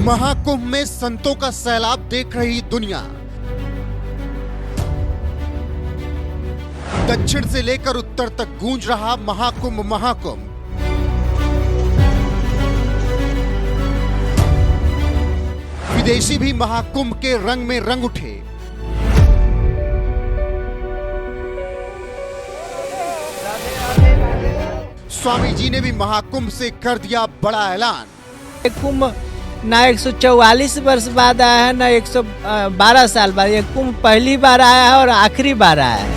महाकुंभ में संतों का सैलाब देख रही दुनिया। दक्षिण से लेकर उत्तर तक गूंज रहा महाकुंभ महाकुंभ। विदेशी भी महाकुंभ के रंग में रंग उठे। स्वामी जी ने भी महाकुंभ से कर दिया बड़ा ऐलान। कुंभ ना 144 वर्ष बाद आया है, ना 112 साल बाद। ये कुंभ पहली बार आया है और आखिरी बार आया है।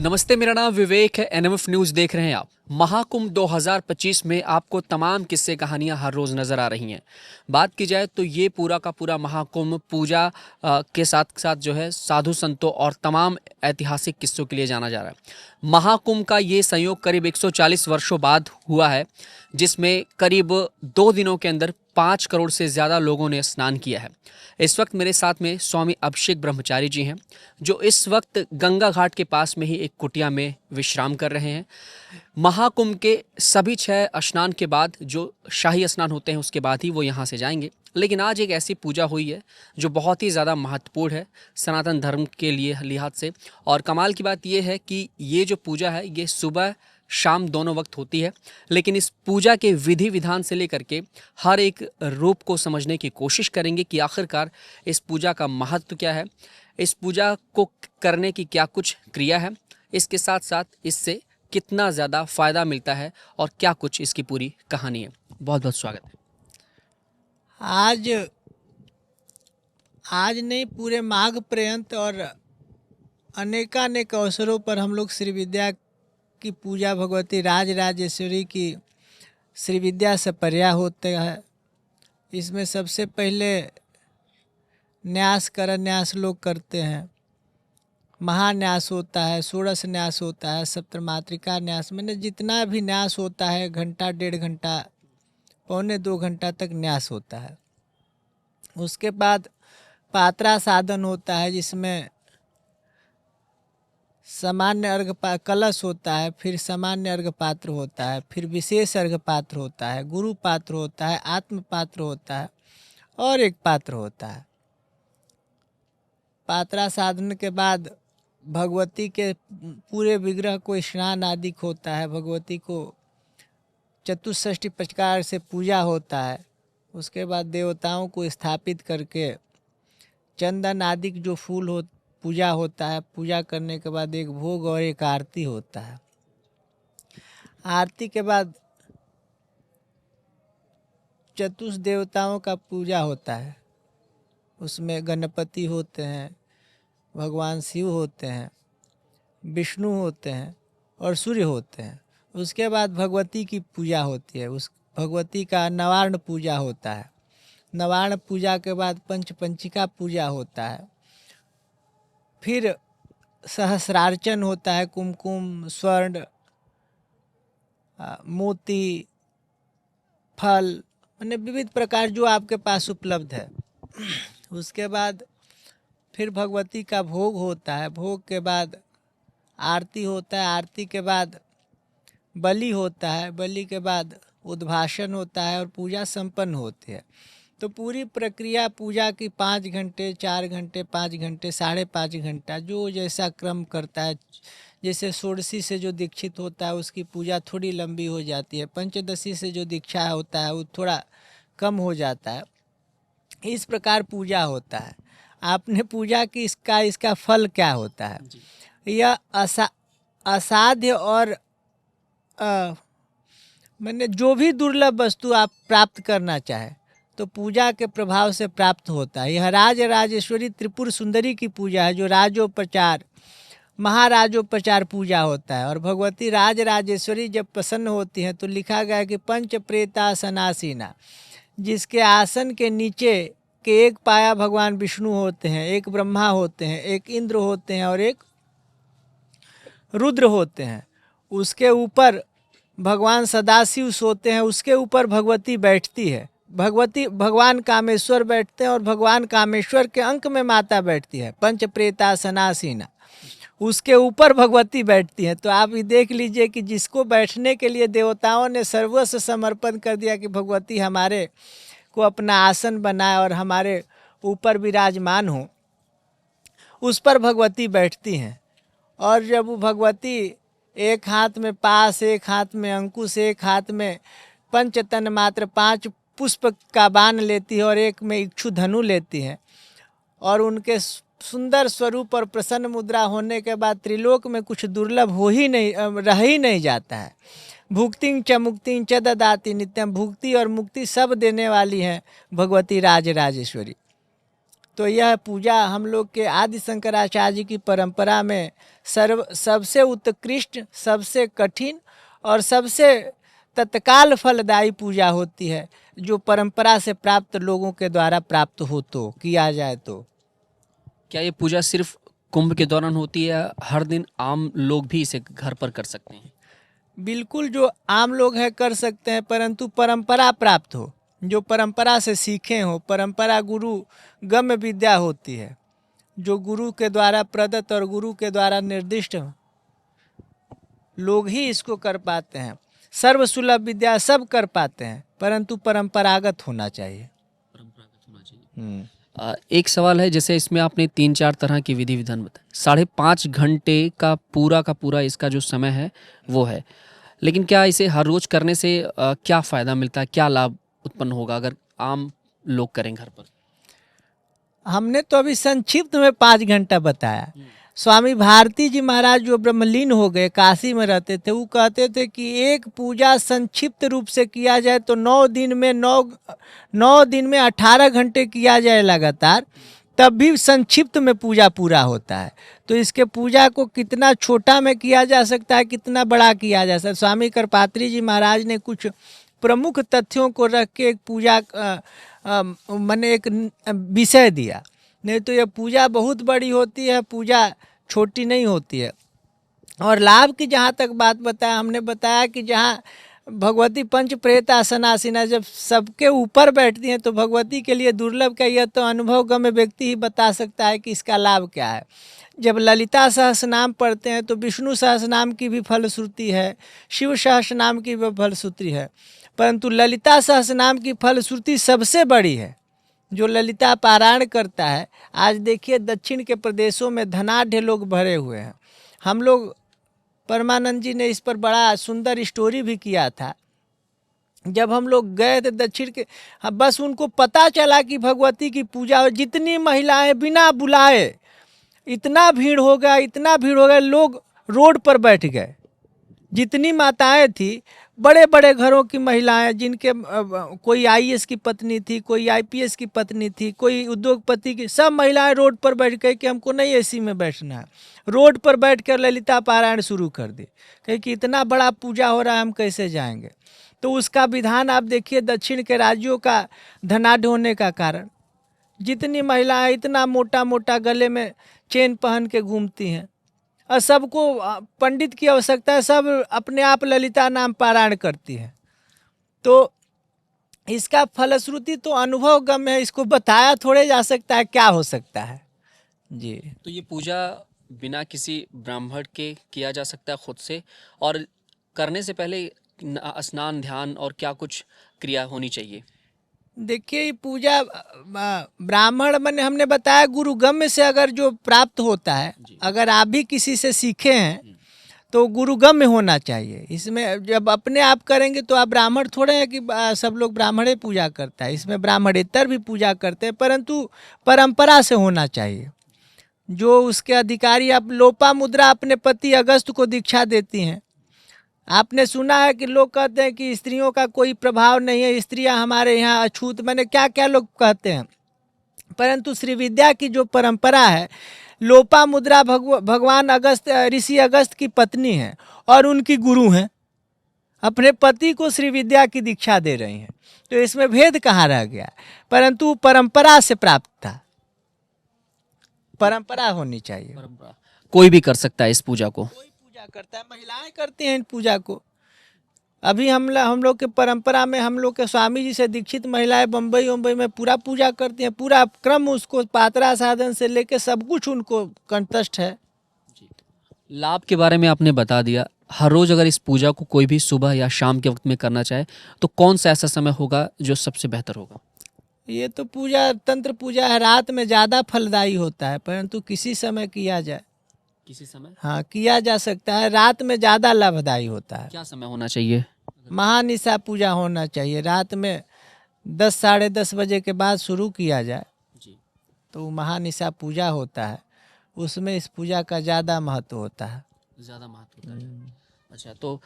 नमस्ते, मेरा नाम विवेक है। एनएमएफ न्यूज़ देख रहे हैं आप। महाकुंभ 2025 में आपको तमाम किस्से कहानियां हर रोज़ नज़र आ रही हैं। बात की जाए तो ये पूरा का पूरा महाकुंभ पूजा के साथ साथ जो है साधु संतों और तमाम ऐतिहासिक किस्सों के लिए जाना जा रहा है। महाकुंभ का ये संयोग करीब 140 वर्षों बाद हुआ है, जिसमें करीब 2 दिनों के अंदर 5 करोड़ से ज़्यादा लोगों ने स्नान किया है। इस वक्त मेरे साथ में स्वामी अभिषेक ब्रह्मचारी जी हैं, जो इस वक्त गंगा घाट के पास में ही एक कुटिया में विश्राम कर रहे हैं। महाकुंभ के सभी 6 स्नान के बाद, जो शाही स्नान होते हैं, उसके बाद ही वो यहाँ से जाएंगे। लेकिन आज एक ऐसी पूजा हुई है जो बहुत ही ज़्यादा महत्वपूर्ण है सनातन धर्म के लिए लिहाज से। और कमाल की बात यह है कि ये जो पूजा है ये सुबह शाम दोनों वक्त होती है। लेकिन इस पूजा के विधि विधान से लेकर के हर एक रूप को समझने की कोशिश करेंगे कि आखिरकार इस पूजा का महत्व क्या है, इस पूजा को करने की क्या कुछ क्रिया है, इसके साथ साथ इससे कितना ज़्यादा फ़ायदा मिलता है और क्या कुछ इसकी पूरी कहानी है। बहुत बहुत स्वागत है। आज नहीं, पूरे माघ पर्यंत और अनेकानेक अवसरों पर हम लोग श्री विद्या की पूजा, भगवती राज राजेश्वरी की श्री विद्या से पर्या होते हैं। इसमें सबसे पहले न्यास करन्यास लोग करते हैं, महान्यास होता है, षोडश न्यास होता है, सप्तमात्रिका न्यास, मैंने जितना भी न्यास होता है, घंटा 1.5 घंटा पौने 2 घंटा तक न्यास होता है। उसके बाद पात्रा साधन होता है, जिसमें सामान्य अर्घ कलश होता है, फिर सामान्य अर्घ पात्र होता है, फिर विशेष अर्घ पात्र होता है, गुरु पात्र होता है, आत्म पात्र होता है और एक पात्र होता है। पात्रा साधन के बाद भगवती के पूरे विग्रह को स्नान आदि होता है, भगवती को चतुष्षष्टि प्रकार से पूजा होता है। उसके बाद देवताओं को स्थापित करके चंदन आदि जो फूल हो पूजा होता है। पूजा करने के बाद एक भोग और एक आरती होता है। आरती के बाद चतुष देवताओं का पूजा होता है। उसमें गणपति होते हैं, भगवान शिव होते हैं, विष्णु होते हैं और सूर्य होते हैं। उसके बाद भगवती की पूजा होती है। उस भगवती का नवार्ण पूजा होता है। नवार्ण पूजा के बाद पंचपंचिका पूजा होता है। फिर सहस्रार्चन होता है, कुमकुम, स्वर्ण, मोती, फल, माने विविध प्रकार जो आपके पास उपलब्ध है। उसके बाद फिर भगवती का भोग होता है। भोग के बाद आरती होता है। आरती के बाद बलि होता है। बलि के बाद उद्भाषण होता है और पूजा संपन्न होती है। तो पूरी प्रक्रिया पूजा की 5 घंटे, 4 घंटे, 5 घंटे, 5.5 घंटा, जो जैसा क्रम करता है। जैसे षोडशी से जो दीक्षित होता है उसकी पूजा थोड़ी लंबी हो जाती है। पंचदशी से जो दीक्षा होता है वो थोड़ा कम हो जाता है। इस प्रकार पूजा होता है। आपने पूजा की, इसका फल क्या होता है? यह असाध्य और मैंने जो भी दुर्लभ वस्तु आप प्राप्त करना चाहे तो पूजा के प्रभाव से प्राप्त होता है। यह राज राजेश्वरी त्रिपुर सुंदरी की पूजा है, जो राजोपचार, महाराजोपचार पूजा होता है। और भगवती राज राजेश्वरी जब प्रसन्न होती हैं तो लिखा गया है कि पंच प्रेतासनासीना, जिसके आसन के नीचे के एक पाया भगवान विष्णु होते हैं, एक ब्रह्मा होते हैं, एक इंद्र होते हैं और एक रुद्र होते हैं। उसके ऊपर भगवान सदाशिव सोते हैं, उसके ऊपर भगवती बैठती है। भगवान कामेश्वर बैठते हैं और भगवान कामेश्वर के अंक में माता बैठती है। पंच प्रेतासनासीना। उसके ऊपर भगवती बैठती हैं। तो आप ये देख लीजिए कि जिसको बैठने के लिए देवताओं ने सर्वस्व समर्पण कर दिया कि भगवती हमारे को अपना आसन बनाए और हमारे ऊपर विराजमान हो, उस पर भगवती बैठती हैं। और जब वो भगवती एक हाथ में पास, एक हाथ में अंकुश, एक हाथ में पंचतन मात्र 5 पुष्प का बाण लेती है और एक में इक्षु धनु लेती है, और उनके सुंदर स्वरूप और प्रसन्न मुद्रा होने के बाद त्रिलोक में कुछ दुर्लभ हो ही नहीं, रह ही नहीं जाता है। भुक्तिं च मुक्तिं च ददाति नित्यम, भुक्ति और मुक्ति सब देने वाली हैं भगवती राजराजेश्वरी। तो यह पूजा हम लोग के आदि शंकराचार्य जी की परंपरा में सबसे उत्कृष्ट, सबसे कठिन और सबसे तत्काल फलदायी पूजा होती है, जो परंपरा से प्राप्त लोगों के द्वारा प्राप्त हो तो किया जाए तो। क्या ये पूजा सिर्फ कुंभ के दौरान होती है या हर दिन आम लोग भी इसे घर पर कर सकते हैं? बिल्कुल, जो आम लोग हैं कर सकते हैं, परंतु परंपरा प्राप्त हो, जो परंपरा से सीखे हो। परंपरा गुरु गम्य विद्या होती है, जो गुरु के द्वारा प्रदत्त और गुरु के द्वारा निर्दिष्ट लोग ही इसको कर पाते हैं। सर्वसुलभ विद्या सब कर पाते हैं, परंतु परंपरागत होना चाहिए। परंपरागत होना चाहिए। एक सवाल है, जैसे इसमें आपने 3-4 तरह की विधि विधान बताए, 5.5 घंटे का पूरा इसका जो समय है वो है, लेकिन क्या इसे हर रोज करने से क्या फ़ायदा मिलता है, क्या लाभ उत्पन्न होगा अगर आम लोग करें घर पर? हमने तो अभी संक्षिप्त में 5 घंटा बताया। स्वामी भारती जी महाराज जो ब्रह्मलीन हो गए, काशी में रहते थे, वो कहते थे कि एक पूजा संक्षिप्त रूप से किया जाए तो 9 दिन में 18 घंटे किया जाए लगातार, तब भी संक्षिप्त में पूजा पूरा होता है। तो इसके पूजा को कितना छोटा में किया जा सकता है, कितना बड़ा किया जा सकता है। स्वामी करपात्री जी महाराज ने कुछ प्रमुख तथ्यों को रख के एक पूजा मैंने एक विषय दिया, नहीं तो यह पूजा बहुत बड़ी होती है, पूजा छोटी नहीं होती है। और लाभ की जहाँ तक बात बताया, हमने बताया कि जहाँ भगवती पंच प्रेत आसनासीना जब सबके ऊपर बैठती हैं तो भगवती के लिए दुर्लभ का यह तो अनुभवगम्य व्यक्ति ही बता सकता है कि इसका लाभ क्या है। जब ललिता सहस्रनाम पढ़ते हैं तो विष्णु सहस्रनाम की भी फलश्रुति है, शिव सहस्रनाम की भी फलश्रुति है, परंतु ललिता सहस्रनाम की फलश्रुति सबसे बड़ी है। जो ललिता पारायण करता है, आज देखिए दक्षिण के प्रदेशों में धनाढ़ लोग भरे हुए हैं। हम लोग परमानंद जी ने इस पर बड़ा सुंदर स्टोरी भी किया था। जब हम लोग गए थे दक्षिण के, बस उनको पता चला कि भगवती की पूजा हो, जितनी महिलाएं बिना बुलाए इतना भीड़ हो गया, लोग रोड पर बैठ गए। जितनी माताएं थी, बड़े बड़े घरों की महिलाएं, जिनके कोई आईएएस की पत्नी थी, कोई आईपीएस की पत्नी थी, कोई उद्योगपति की, सब महिलाएं रोड पर बैठ गई कि हमको नहीं एसी में बैठना है। रोड पर बैठ कर ललिता पारायण शुरू कर दी, क्योंकि इतना बड़ा पूजा हो रहा है, हम कैसे जाएंगे। तो उसका विधान आप देखिए, दक्षिण के राज्यों का धनाढ़ होने का कारण, जितनी महिलाएं इतना मोटा मोटा गले में चेन पहन के घूमती हैं, और सबको पंडित की आवश्यकता है, सब अपने आप ललिता नाम पारायण करती है। तो इसका फलश्रुति तो अनुभव गम्य है, इसको बताया थोड़े जा सकता है क्या हो सकता है जी। तो ये पूजा बिना किसी ब्राह्मण के किया जा सकता है खुद से, और करने से पहले स्नान, ध्यान और क्या कुछ क्रिया होनी चाहिए? देखिए, ये पूजा ब्राह्मण मैंने हमने बताया गुरुगम्य से अगर जो प्राप्त होता है, अगर आप भी किसी से सीखे हैं तो गुरुगम्य होना चाहिए। इसमें जब अपने आप करेंगे तो आप ब्राह्मण थोड़े हैं कि सब लोग ब्राह्मणे पूजा करता है, इसमें ब्राह्मणेतर भी पूजा करते हैं, परंतु परंपरा से होना चाहिए। जो उसके अधिकारी, आप लोपामुद्रा अपने पति अगस्त को दीक्षा देती हैं। आपने सुना है कि लोग कहते हैं कि स्त्रियों का कोई प्रभाव नहीं है, स्त्रियां हमारे यहाँ अछूत, मैंने क्या क्या लोग कहते हैं, परंतु श्री विद्या की जो परंपरा है, लोपामुद्रा भगवान अगस्त, ऋषि अगस्त की पत्नी हैं और उनकी गुरु हैं, अपने पति को श्री विद्या की दीक्षा दे रही हैं। तो इसमें भेद कहाँ रह गया? परंतु परंपरा से प्राप्त था, परंपरा होनी चाहिए। परंपरा कोई भी कर सकता है इस पूजा को? कोई पूजा करता है, महिलाएं करती हैं इन पूजा को। अभी हम लोग के परंपरा में, हम लोग के स्वामी जी से दीक्षित महिलाएं बम्बई में पूरा पूजा करती हैं, पूरा क्रम उसको पात्रा साधन से लेके सब कुछ उनको कंठस्थ है। लाभ के बारे में आपने बता दिया। हर रोज़ अगर इस पूजा को कोई भी सुबह या शाम के वक्त में करना चाहे तो कौन सा ऐसा समय होगा जो सबसे बेहतर होगा? ये तो पूजा तंत्र पूजा है, रात में ज़्यादा फलदायी होता है, परंतु किसी समय किया जाए, किसी समय? हाँ किया जा सकता है। रात में ज़्यादा लाभदायी होता है। क्या समय होना चाहिए? महानिशा पूजा होना चाहिए, रात में 10 साढ़े 10 बजे के बाद शुरू किया जाए जी। तो महानिशा पूजा होता है, उसमें इस पूजा का ज़्यादा महत्व होता है। ज़्यादा महत्व होता है। अच्छा, तो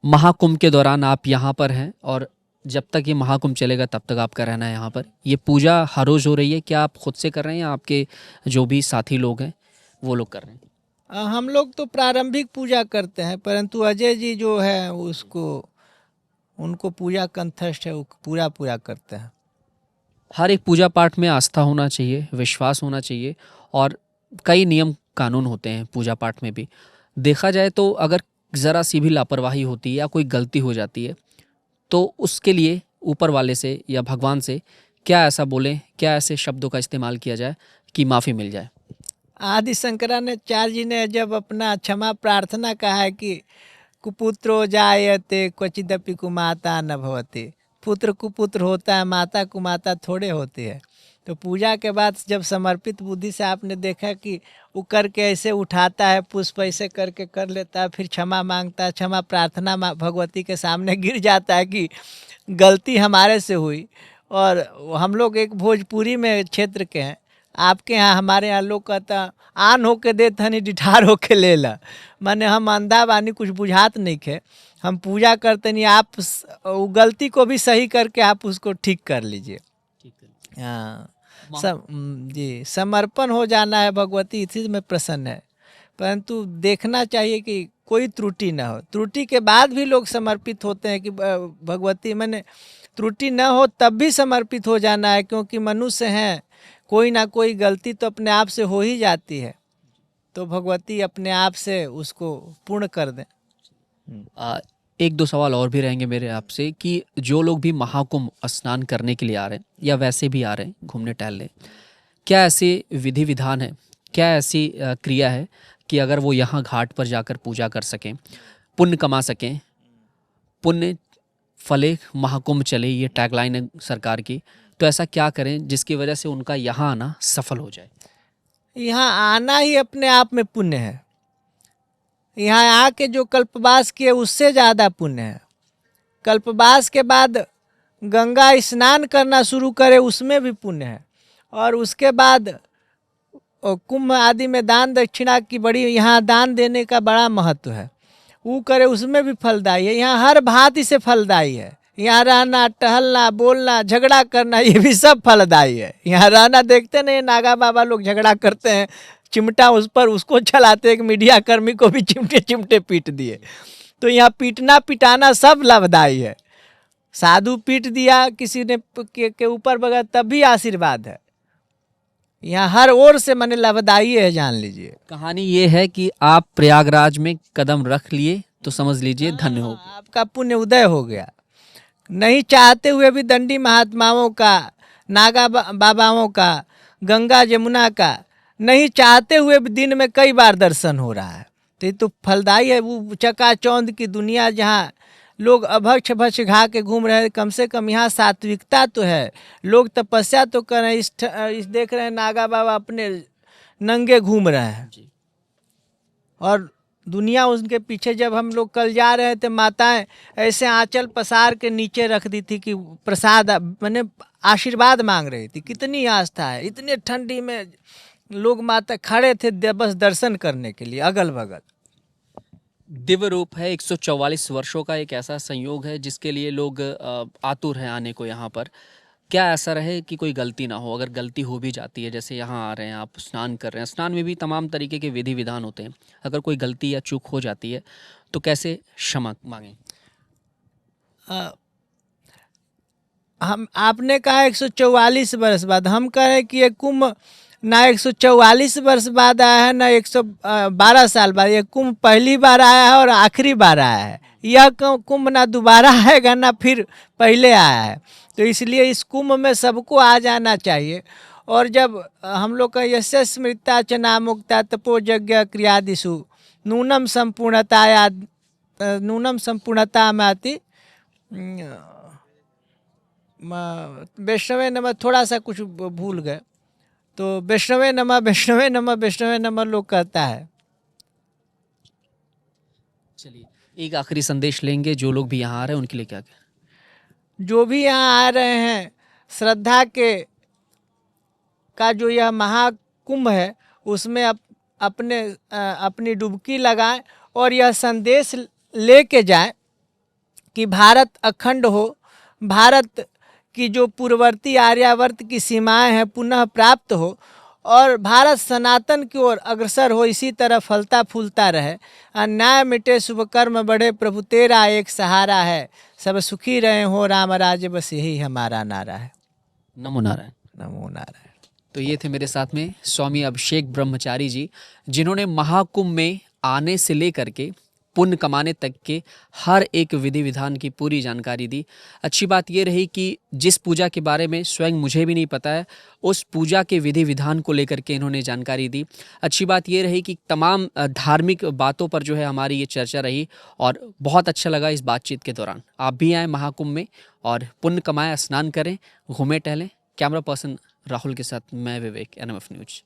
महाकुंभ के दौरान आप यहाँ पर हैं और जब तक ये महाकुंभ चलेगा तब तक आपका रहना है यहाँ पर। ये पूजा हर रोज़ हो रही है, क्या आप खुद से कर रहे हैं या आपके जो भी साथी लोग हैं वो लोग कर रहे हैं? हम लोग तो प्रारंभिक पूजा करते हैं, परंतु अजय जी जो है उनको पूजा कंठस्थ है, वो पूरा पूरा करते हैं। हर एक पूजा पाठ में आस्था होना चाहिए, विश्वास होना चाहिए और कई नियम कानून होते हैं पूजा पाठ में भी। देखा जाए तो अगर ज़रा सी भी लापरवाही होती है या कोई गलती हो जाती है तो उसके लिए ऊपर वाले से या भगवान से क्या ऐसा बोलें, क्या ऐसे शब्दों का इस्तेमाल किया जाए कि माफ़ी मिल जाए? आदि शंकराचार्य जी ने जब अपना क्षमा प्रार्थना कहा है कि कुपुत्रो जायते क्वचिदपि कुमाता न भवति, पुत्र कुपुत्र होता है, माता कुमाता थोड़े होती है। तो पूजा के बाद जब समर्पित बुद्धि से आपने देखा कि वो करके ऐसे उठाता है, पुष्प ऐसे करके कर लेता है, फिर क्षमा मांगता है, क्षमा प्रार्थना भगवती के सामने गिर जाता है कि गलती हमारे से हुई। और हम लोग एक भोजपुरी में क्षेत्र के हैं, आपके यहाँ हमारे यहाँ लोग कहता आन होके दे धनी डिठार होके ले ला, माने हम अंधा बानी, कुछ बुझात नहीं खे, हम पूजा करते नहीं, आप वो गलती को भी सही करके आप उसको ठीक कर लीजिए। ठीक है। हाँ जी, समर्पण हो जाना है, भगवती इसी में प्रसन्न है। परंतु देखना चाहिए कि कोई त्रुटि ना हो, त्रुटि के बाद भी लोग समर्पित होते हैं कि भगवती मैंने त्रुटि ना हो तब भी समर्पित हो जाना है, क्योंकि मनुष्य हैं, कोई ना कोई गलती तो अपने आप से हो ही जाती है, तो भगवती अपने आप से उसको पूर्ण कर दें। एक दो सवाल और भी रहेंगे मेरे आपसे कि जो लोग भी महाकुंभ स्नान करने के लिए आ रहे हैं या वैसे भी आ रहे हैं घूमने टहलने, क्या ऐसे विधि विधान है, क्या ऐसी क्रिया है कि अगर वो यहाँ घाट पर जाकर पूजा कर सकें, पुण्य कमा सकें, पुण्य फले महाकुंभ चले, ये टैगलाइन है सरकार की, तो ऐसा क्या करें जिसकी वजह से उनका यहाँ आना सफल हो जाए? यहाँ आना ही अपने आप में पुण्य है, यहाँ आके जो कल्पवास किए उससे ज़्यादा पुण्य है। कल्पवास के बाद गंगा स्नान करना शुरू करे उसमें भी पुण्य है, और उसके बाद कुंभ आदि में दान दक्षिणा की बड़ी, यहाँ दान देने का बड़ा महत्व है, वो करे उसमें भी फलदायी है। यहाँ हर भांति से फलदायी है, यहाँ रहना, टहलना, बोलना, झगड़ा करना, ये भी सब फलदायी है। यहाँ रहना, देखते नहीं नागा बाबा लोग झगड़ा करते हैं, चिमटा उस पर उसको चलाते, एक मीडिया कर्मी को भी चिमटे चिमटे पीट दिए। तो यहाँ पीटना पिटाना सब लाभदायी है। साधु पीट दिया किसी ने के ऊपर बगैर तब भी आशीर्वाद है। यहाँ हर ओर से माने लाभदायी है, जान लीजिए। कहानी ये है कि आप प्रयागराज में कदम रख लिए तो समझ लीजिए धन्य हो गए। आपका पुण्य उदय हो गया। नहीं चाहते हुए भी दंडी महात्माओं का, नागा बाबाओं का, गंगा जमुना का, नहीं चाहते हुए भी दिन में कई बार दर्शन हो रहा है। तो ये तो फलदायी है। वो चकाचौंध की दुनिया जहाँ लोग अभक्ष भक्ष खा के घूम रहे हैं, कम से कम यहाँ सात्विकता तो है, लोग तपस्या तो कर रहे हैं। इस देख रहे हैं नागा बाबा अपने नंगे घूम रहे हैं, और दुनिया उनके पीछे। जब हम लोग कल जा रहे थे, माताएं ऐसे आंचल पसार के नीचे रख दी थी कि प्रसाद मैंने आशीर्वाद मांग रही थी। कितनी आस्था है, इतने ठंडी में लोग माता खड़े थे बस दर्शन करने के लिए अगल बगल। दिव्य रूप है, 144 वर्षों का एक ऐसा संयोग है जिसके लिए लोग आतुर हैं आने को यहाँ पर। क्या ऐसा रहे कि कोई गलती ना हो? अगर गलती हो भी जाती है, जैसे यहाँ आ रहे हैं आप, स्नान कर रहे हैं, स्नान में भी तमाम तरीके के विधि विधान होते हैं, अगर कोई गलती या चूक हो जाती है तो कैसे क्षमा मांगें? हम आपने कहा 144 वर्ष बाद, हम कह रहे हैं कि ये कुंभ ना 144 वर्ष बाद आया है, ना 112 साल बाद। ये कुंभ पहली बार आया है और आखिरी बार आया है। यह कुंभ ना दोबारा आएगा ना फिर पहले आया है, तो इसलिए इस कुंभ में सबको आ जाना चाहिए। और जब हम लोग का यस्य स्मृता च नामुक्ता तपो यज्ञ क्रियादिषु नूनम संपूर्णता माति वैष्णवे नमः, थोड़ा सा कुछ भूल गए, तो वैष्णवे नमः वैष्णवे नमः वैष्णवे नमः लोग कहता है। चलिए, एक आखिरी संदेश लेंगे, जो लोग भी यहाँ आ रहे हैं उनके लिए क्या कहें? जो भी यहाँ आ रहे हैं, श्रद्धा के का जो यह महाकुंभ है उसमें अपनी डुबकी लगाएं और यह संदेश लेके जाएं कि भारत अखंड हो, भारत की जो पूर्ववर्ती आर्यावर्त की सीमाएं हैं पुनः प्राप्त हो और भारत सनातन की ओर अग्रसर हो, इसी तरह फलता फूलता रहे। अन्याय मिटे शुभ कर्म बढ़े, प्रभु तेरा एक सहारा है, सब सुखी रहे हो राम राज्य, बस यही हमारा नारा है। नमो नारायण। नमो नारायण। तो ये थे मेरे साथ में स्वामी अभिषेक ब्रह्मचारी जी, जिन्होंने महाकुंभ में आने से लेकर के पुण्य कमाने तक के हर एक विधि विधान की पूरी जानकारी दी। अच्छी बात ये रही कि जिस पूजा के बारे में स्वयं मुझे भी नहीं पता है, उस पूजा के विधि विधान को लेकर के इन्होंने जानकारी दी। अच्छी बात ये रही कि तमाम धार्मिक बातों पर जो है हमारी ये चर्चा रही और बहुत अच्छा लगा इस बातचीत के दौरान। आप भी आएँ महाकुंभ में और पुण्य कमाएं, स्नान करें, घूमें टहलें। कैमरा पर्सन राहुल के साथ मैं विवेक, NMF न्यूज़।